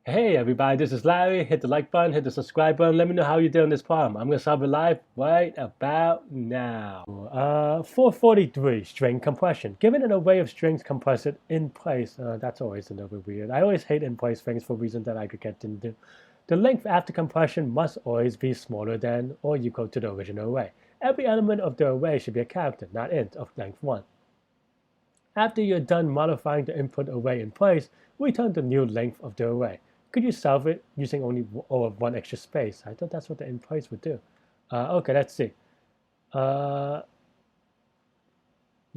Hey everybody, this is Larry. Hit the like button, hit the subscribe button. Let me know how you doing this problem. I'm gonna solve it live right about now. 443, string compression. Given an array of strings compressed in place, that's always a little bit weird. I always hate in place strings for reasons that I could get into. The length after compression must always be smaller than or equal to the original array. Every element of the array should be a character, not int, of length 1. After you're done modifying the input array in place, return the new length of the array. Could you solve it using only one extra space? I thought that's what the in place would do. Okay, let's see. You're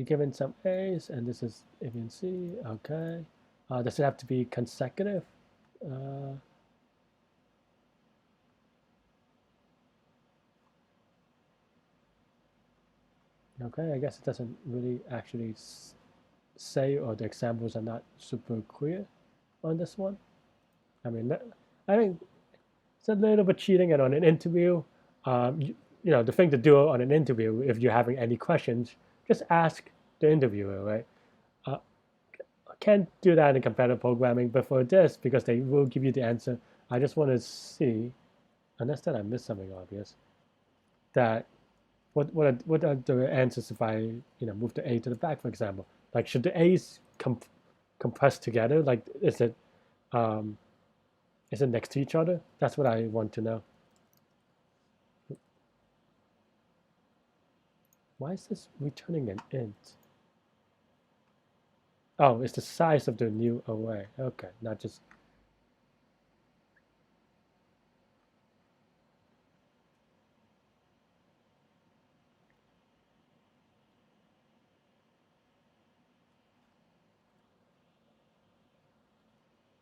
given some A's, and this is A, B, and C. Okay. Does it have to be consecutive? Okay, I guess it doesn't really actually say, or the examples are not super clear on this one. I mean, I think it's a little bit cheating. And on an interview, the thing to do on an interview, if you're having any questions, just ask the interviewer, right? I can't do that in competitive programming, but for this, because they will give you the answer, I just want to see, unless that I missed something obvious, that what are the answers if I move the A to the back, for example? Like, should the A's compress together? Like, is it next to each other? That's what I want to know. Why is this returning an int? Oh, it's the size of the new array. Okay, not just.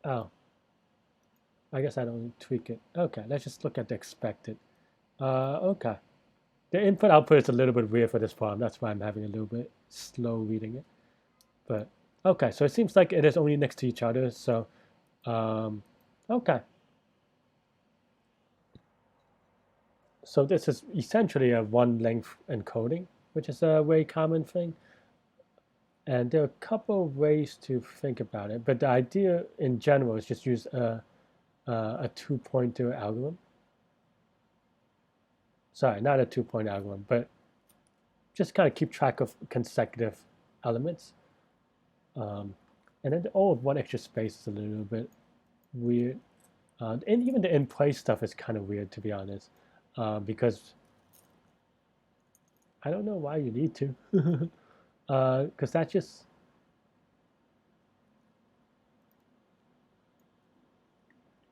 Oh, I guess I don't tweak it. Okay, let's just look at the expected. Okay. The input output is a little bit weird for this problem. That's why I'm having a little bit slow reading it. But okay, so it seems like it is only next to each other. So, okay. So this is essentially a one length encoding, which is a very common thing. And there are a couple of ways to think about it, but the idea in general is just use a two-pointer algorithm. Sorry, not a two-point algorithm, but just kind of keep track of consecutive elements. And then all of one extra space is a little bit weird. And even the in-place stuff is kind of weird, to be honest, because I don't know why you need to, because that just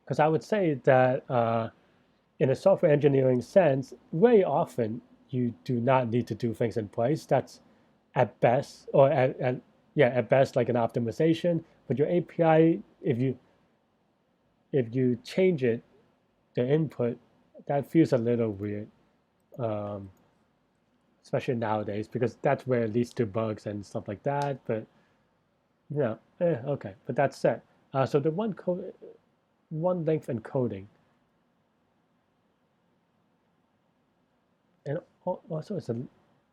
because I would say that in a software engineering sense, very often you do not need to do things in place. That's at best, or at best like an optimization. But your API, if you change it, the input, that feels a little weird, um, especially nowadays, because that's where it leads to bugs and stuff like that. But okay. But that's it. So the one length encoding, and also it's a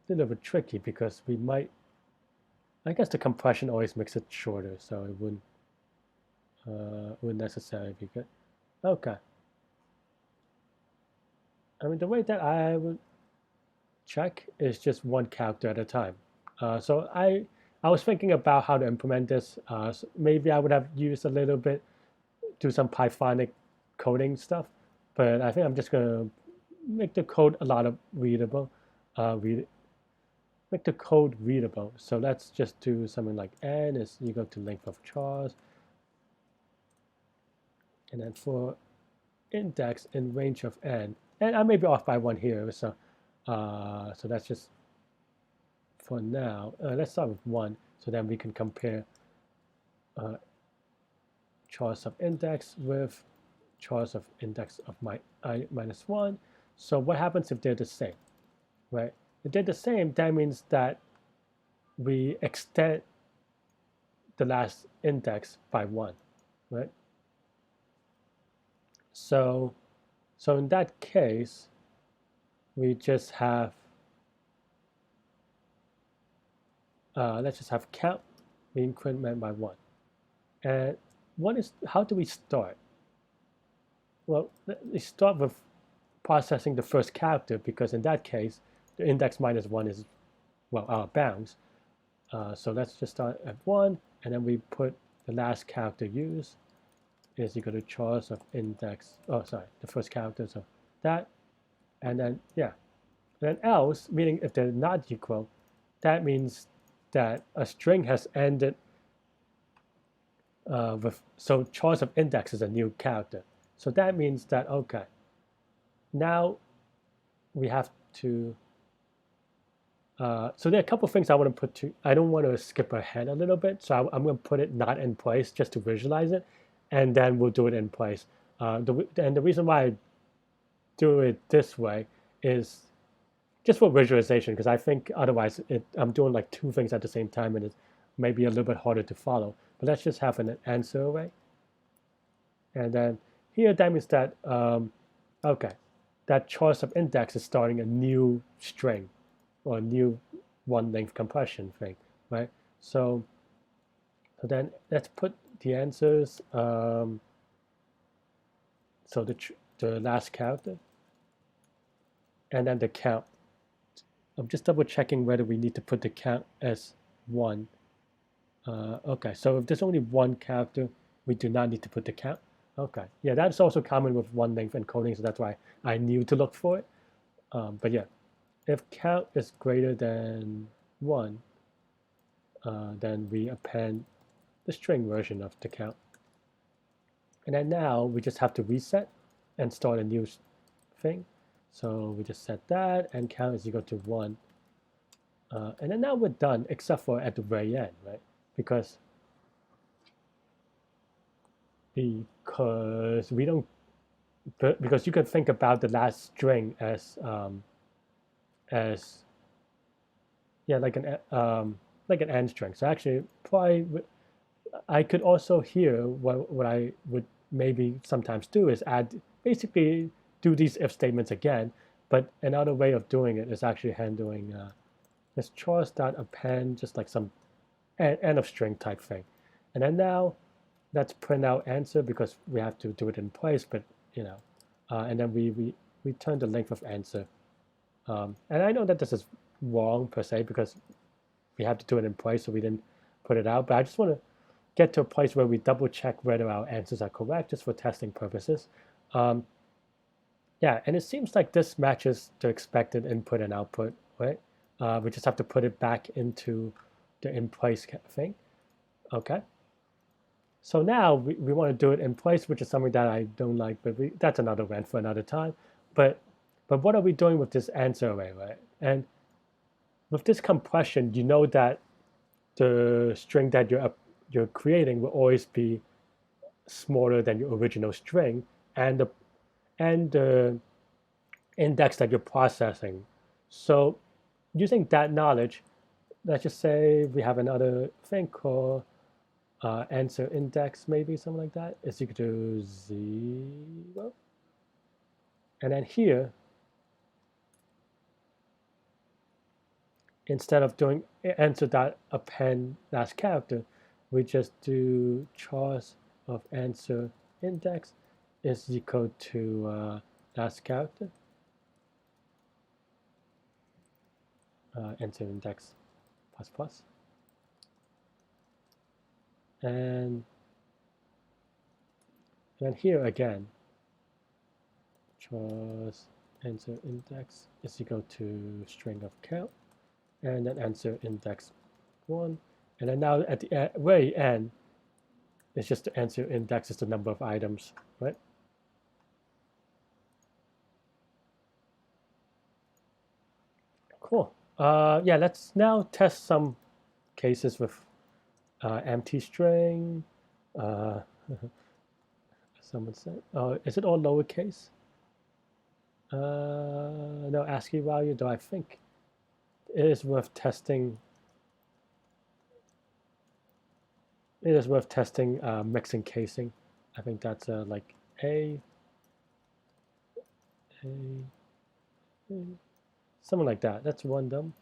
little bit tricky because we might. I guess the compression always makes it shorter, so it wouldn't necessarily be good. Okay. I mean, the way that I would check is just one character at a time. So I was thinking about how to implement this. So maybe I would have used a little bit, do some Pythonic coding stuff, but I think I'm just gonna make the code a lot of readable. Make the code readable. So let's just do something like n is equal to length of chars, and then for index in range of n, and I may be off by one here, so that's just for now. Let's start with 1, so then we can compare chars of index with chars of index of I minus 1. So what happens if they're the same, right? If they're the same, that means that we extend the last index by 1, right? So in that case, we just have, let's just have count, we increment by 1. And how do we start? well, we start with processing the first character, because in that case, the index -1 is, well, our bounds. So let's just start at 1, and then we put the last character used is equal to choice of index, oh, sorry, the first characters of that, and then, yeah. And then else, meaning if they're not equal, that means that a string has ended so choice of index is a new character. So that means that, okay, now we have to, so there are a couple of things I want to put to, I don't want to skip ahead a little bit, so I'm going to put it not in place just to visualize it, and then we'll do it in place. And the reason why I do it this way is just for visualization, because I think otherwise I'm doing like two things at the same time, and it's maybe a little bit harder to follow. But let's just have an answer array. And then here, that means that, okay, that choice of index is starting a new string or a new one length compression thing, right? So then let's put the answers. So the last character, and then the count. I'm just double checking whether we need to put the count as 1. Okay, so if there's only one character, we do not need to put the count. Okay, yeah, that's also common with one length encoding, so that's why I knew to look for it. But yeah, if count is greater than 1, then we append the string version of the count. And then now we just have to reset and start a new thing. So we just set that, and count is equal to 1. And then now we're done, except for at the very end, right? Because we don't, because you can think about the last string as yeah, like an end string. So actually, probably I could also here, what I would maybe sometimes do is basically do these if statements again, but another way of doing it is actually handling this choice.append, just like some end of string type thing. And then now let's print out answer, because we have to do it in place, but and then we return the length of answer. And I know that this is wrong per se, because we have to do it in place, so we didn't put it out, but I just want to get to a place where we double check whether our answers are correct, just for testing purposes. Yeah, and it seems like this matches the expected input and output, right? We just have to put it back into the in place thing. Okay. So now we want to do it in place, which is something that I don't like, but that's another rant for another time. But what are we doing with this answer array, right? And with this compression, you know that the string that you're creating will always be smaller than your original string, and the index that you're processing. So using that knowledge, let's just say we have another thing called answer index, maybe something like that, is equal to 0. And then here, instead of doing answer.append last character, we just do choice of answer index is equal to last character, answer index plus plus. And then here again, choice answer index is equal to string of count, and then answer index 1. And then now at the very end, it's just the answer index is the number of items, right? Cool. Yeah, let's now test some cases with empty string. Uh, someone said, oh, is it all lowercase? No, ASCII value, though I think it is worth testing. It is worth testing mixing casing. I think that's like A, something like that. That's one dumb.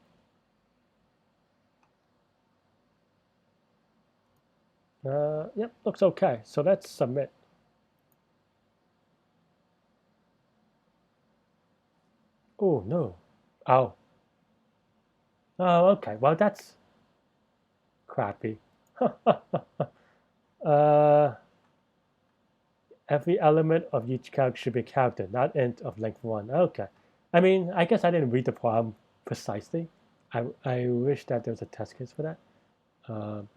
Yep, looks okay. So let's submit. Oh no. Oh. Oh, okay. Well, that's crappy. uh, every element of each character should be counted, not int of length 1. Okay. I mean, I guess I didn't read the problem precisely. I wish that there was a test case for that. Um,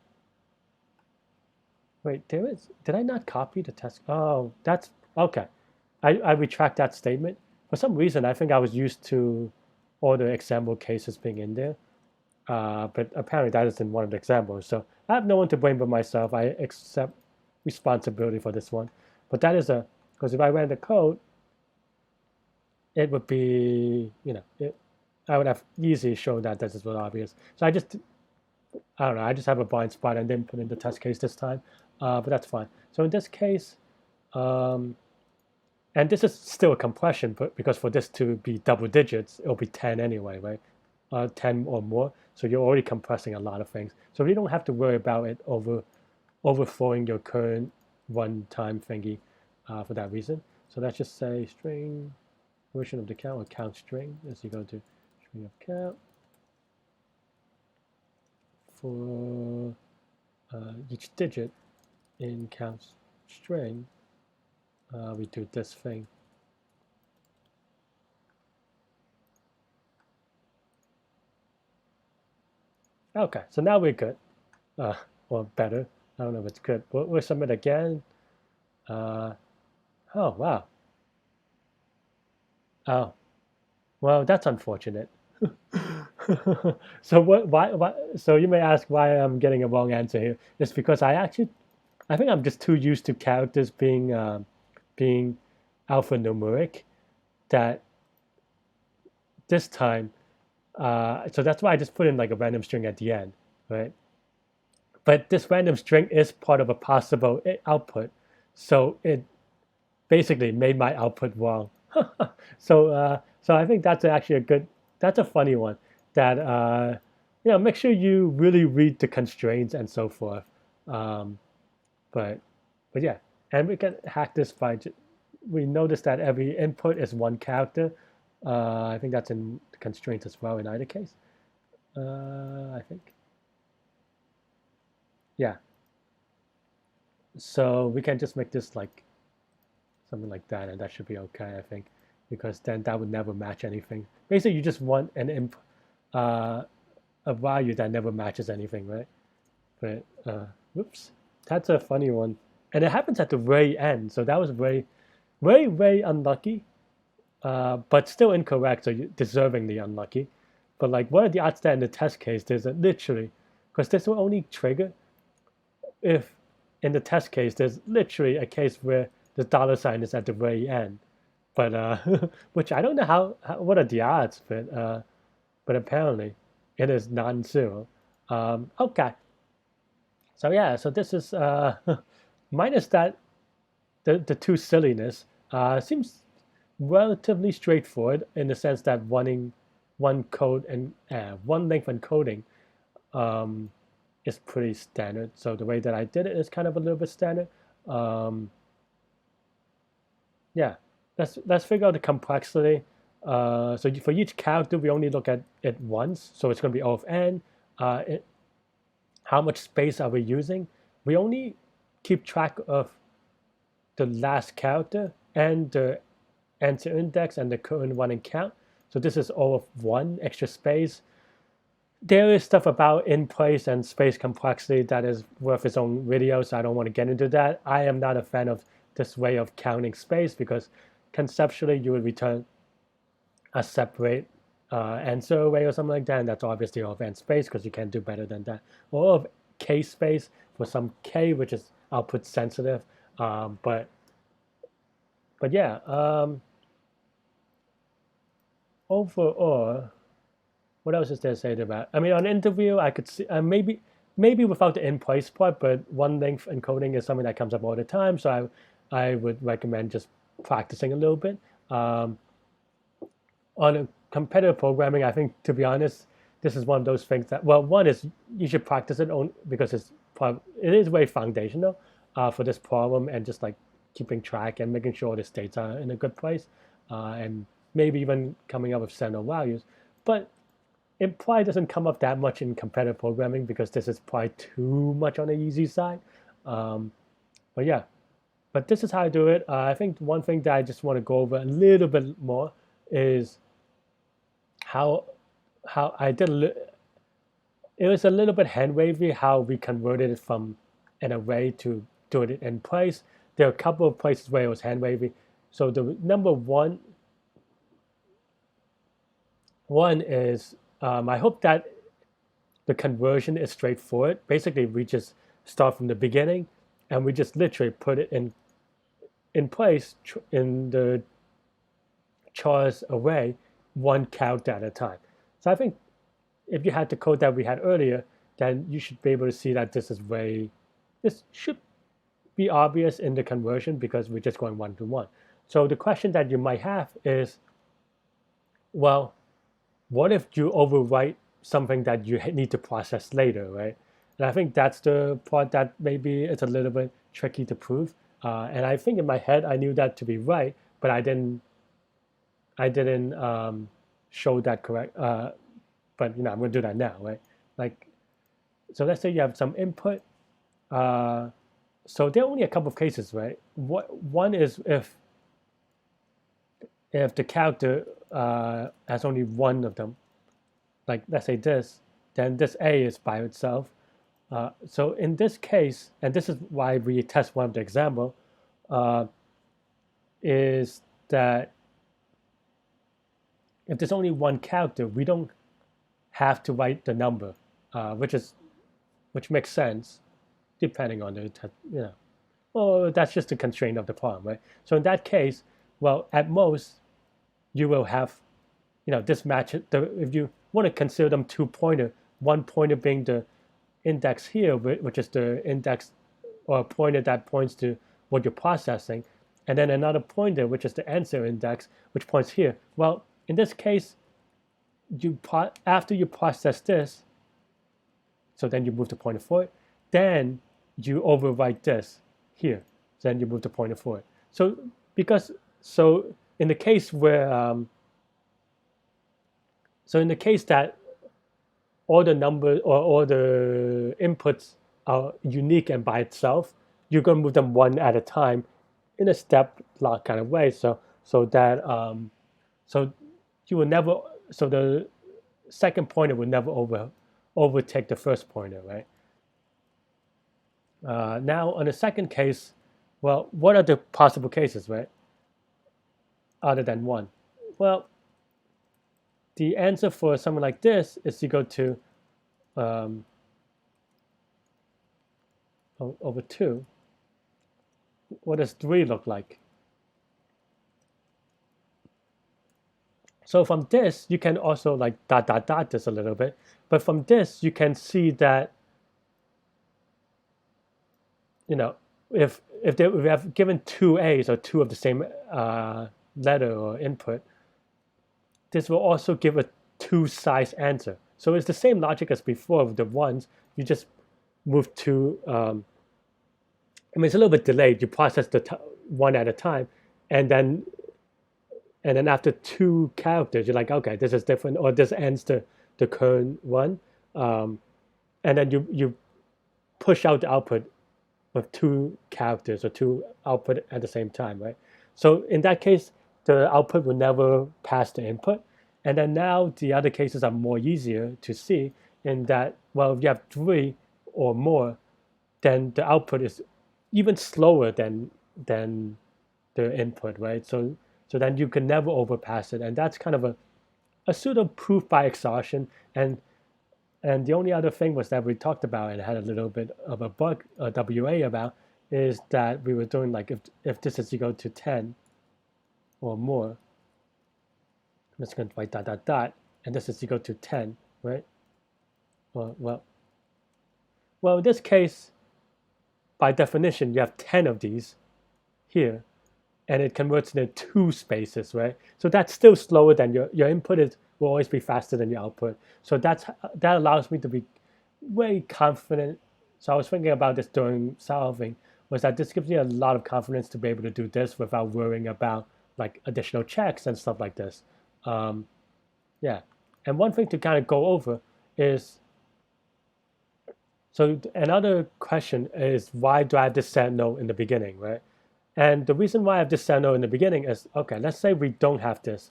wait, there is. Did I not copy the test? Oh, that's okay. I retract that statement. For some reason, I think I was used to all the example cases being in there. But apparently that isn't one of the examples. So I have no one to blame but myself. I accept responsibility for this one. But that is because if I ran the code, it would be, I would have easily shown that this is obvious. So I don't know, I just have a blind spot and didn't put in the test case this time, but that's fine. So in this case, and this is still a compression, but because for this to be double digits, it'll be 10 anyway, right? 10 or more. So you're already compressing a lot of things. So you don't have to worry about it overflowing your current runtime thingy for that reason. So let's just say string version of the count or count string as you go to string of count for each digit in count string. We do this thing. Okay, so now we're good, or better. I don't know if it's good. We'll submit again. Oh, wow. Oh, well, that's unfortunate. So why, so you may ask why I'm getting a wrong answer here. It's because I think I'm just too used to characters being alphanumeric that this time, so that's why I just put in like a random string at the end, right? But this random string is part of a possible output, so it basically made my output wrong. So I think that's actually that's a funny one. That make sure you really read the constraints and so forth. Um, but yeah, and we can hack this by we notice that every input is one character. I think that's in the constraints as well in either case. I think. Yeah. So we can just make this like something like that, and that should be okay, I think, because then that would never match anything. Basically, you just want uh, a value that never matches anything, right? But whoops, that's a funny one, and it happens at the very end. So that was very, very, very unlucky, but still incorrect. So you deservingly unlucky. But like, what are the odds that in the test case there's a literally, because this will only trigger if in the test case there's literally a case where the dollar sign is at the very end, but which I don't know what are the odds, but apparently it is non-zero. Okay, so yeah, so this is minus that the two silliness seems relatively straightforward in the sense that one code and one length encoding um, is pretty standard. So the way that I did it is kind of a little bit standard. Um, yeah, let's figure out the complexity. So for each character, we only look at it once. So it's going to be O of n. How much space are we using? We only keep track of the last character and the answer index and the current one in count. So this is O of 1 extra space. There is stuff about in place and space complexity that is worth its own video, so I don't want to get into that. I am not a fan of this way of counting space because conceptually you would return a separate answer array or something like that, and that's obviously O of n space because you can't do better than that. Or of k space for some k which is output sensitive, but yeah, overall, what else is there to say about? I mean, on interview, I could see maybe without the in place part, but one length encoding is something that comes up all the time. So I would recommend just practicing a little bit. On a competitive programming, I think to be honest, this is one of those things that one is you should practice it on because it is very foundational for this problem and just like keeping track and making sure the states are in a good place and maybe even coming up with standard values. But it probably doesn't come up that much in competitive programming because this is probably too much on the easy side. Um, but yeah, but this is how I do it. I think one thing that I just want to go over a little bit more is how I did. It was a little bit hand wavy how we converted it from an array to do it in place. There are a couple of places where it was hand wavy. So the number one is I hope that the conversion is straightforward. Basically, we just start from the beginning, and we just literally put it in place in the chars array, one count at a time. So I think if you had the code that we had earlier, then you should be able to see that this should be obvious in the conversion because we're just going one to one. So the question that you might have is, well, what if you overwrite something that you need to process later, right? And I think that's the part that maybe it's a little bit tricky to prove. And I think in my head I knew that to be right, but I didn't show that correct. But I'm going to do that now, right? Like, so let's say you have some input. So there are only a couple of cases, right? One is if the character has only one of them, like let's say this, then this A is by itself. So in this case, and this is why we test one of the example, is that if there's only one character, we don't have to write the number, which makes sense, depending on the well, that's just the constraint of the problem, right? So in that case, well, at most, you will have, this match. If you want to consider them two pointer, one pointer being the index here, which is the index or a pointer that points to what you're processing, and then another pointer, which is the answer index, which points here. Well, in this case, after you process this, so then you move the pointer forward, then you overwrite this here, then you move the pointer forward. So in the case where so in the case that all the numbers or all the inputs are unique and by itself, you're going to move them one at a time in a step lock kind of way. So that so you will never, so the second pointer will never overtake the first pointer, right? Now on the second case, well, what are the possible cases, right? Other than one? Well, the answer for something like this is equal to over 2. What does 3 look like? So from this, you can also like dot this a little bit. But from this, you can see that, if we have given 2 A's or 2 of the same letter or input, this will also give a 2-size answer. So it's the same logic as before with the ones. You just move to, it's a little bit delayed. You process the one at a time, and then after 2 characters, you're like, okay, this is different, or this ends the current one, and then you push out the output with 2 characters or 2 output at the same time, right? So in that case, the output will never pass the input. And then now the other cases are more easier to see in that, well, if you have 3 or more, then the output is even slower than the input, right? So then you can never overpass it. And that's kind of a pseudo proof by exhaustion. And the only other thing was that we talked about and had a little bit of a bug, a WA about, is that we were doing like if this is equal to 10 or more, I'm just going to write dot, and this is equal to 10, right? Well, in this case, by definition, you have 10 of these here, and it converts into 2 spaces, right? So that's still slower than your input will always be faster than your output. So that allows me to be very confident. So I was thinking about this during solving, was that this gives me a lot of confidence to be able to do this without worrying about like additional checks and stuff like this. Yeah, and one thing to kind of go over is, so another question is, why do I have this set no in the beginning, right? And the reason why I have this set no in the beginning is, okay, let's say we don't have this.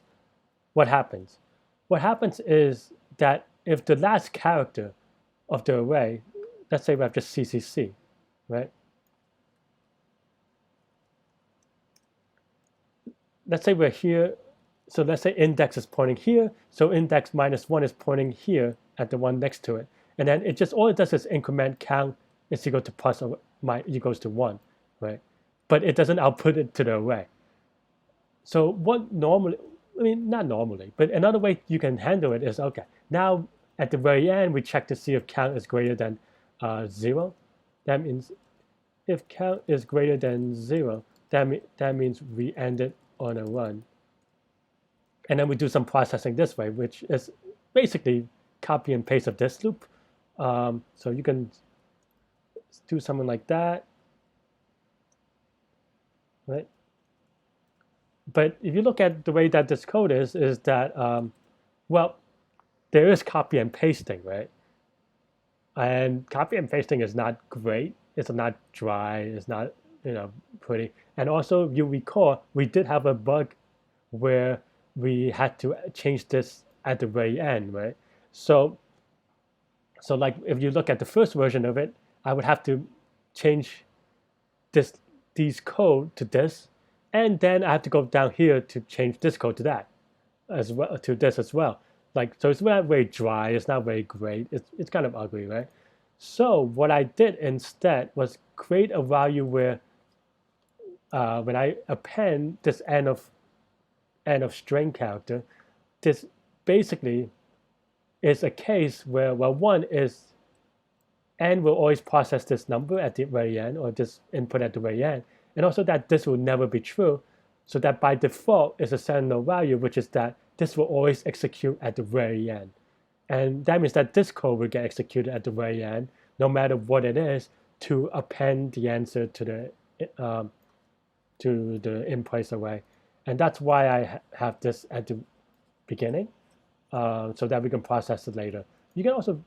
What happens? What happens is that if the last character of the array, let's say we have just CCC, right? Let's say we're here, so let's say index is pointing here, so index -1 is pointing here at the one next to it. And then it just, all it does is increment count is equal to plus or equals to 1, right? But it doesn't output it to the array. So what normally, I mean, not normally, but another way you can handle it is, okay, now at the very end, we check to see if count is greater than 0. That means if count is greater than 0, that means we ended on a run. And then we do some processing this way, which is basically copy and paste of this loop. So you can do something like that, right? But if you look at the way that this code is that, well, there is copy and pasting, right? And copy and pasting is not great. It's not dry. It's not, pretty. And also, you recall, we did have a bug where we had to change this at the very end, right? So like if you look at the first version of it, I would have to change these code to this, and then I have to go down here to change this code to that as well, to this as well. Like, so it's not very dry. It's not very great. It's kind of ugly, right? So what I did instead was create a value where when I append this end of string character, this basically is a case where, well, one is n will always process this number at the very end, or this input at the very end, and also that this will never be true, so that by default is a sentinel value, which is that this will always execute at the very end. And that means that this code will get executed at the very end, no matter what it is, to append the answer to the in-place array. And that's why I have this at the beginning, so that we can process it later. You can also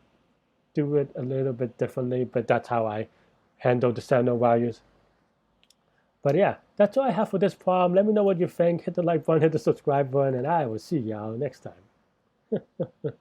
do it a little bit differently, but that's how I handle the sentinel values. But yeah, that's all I have for this problem. Let me know what you think. Hit the like button, hit the subscribe button, and I will see y'all next time.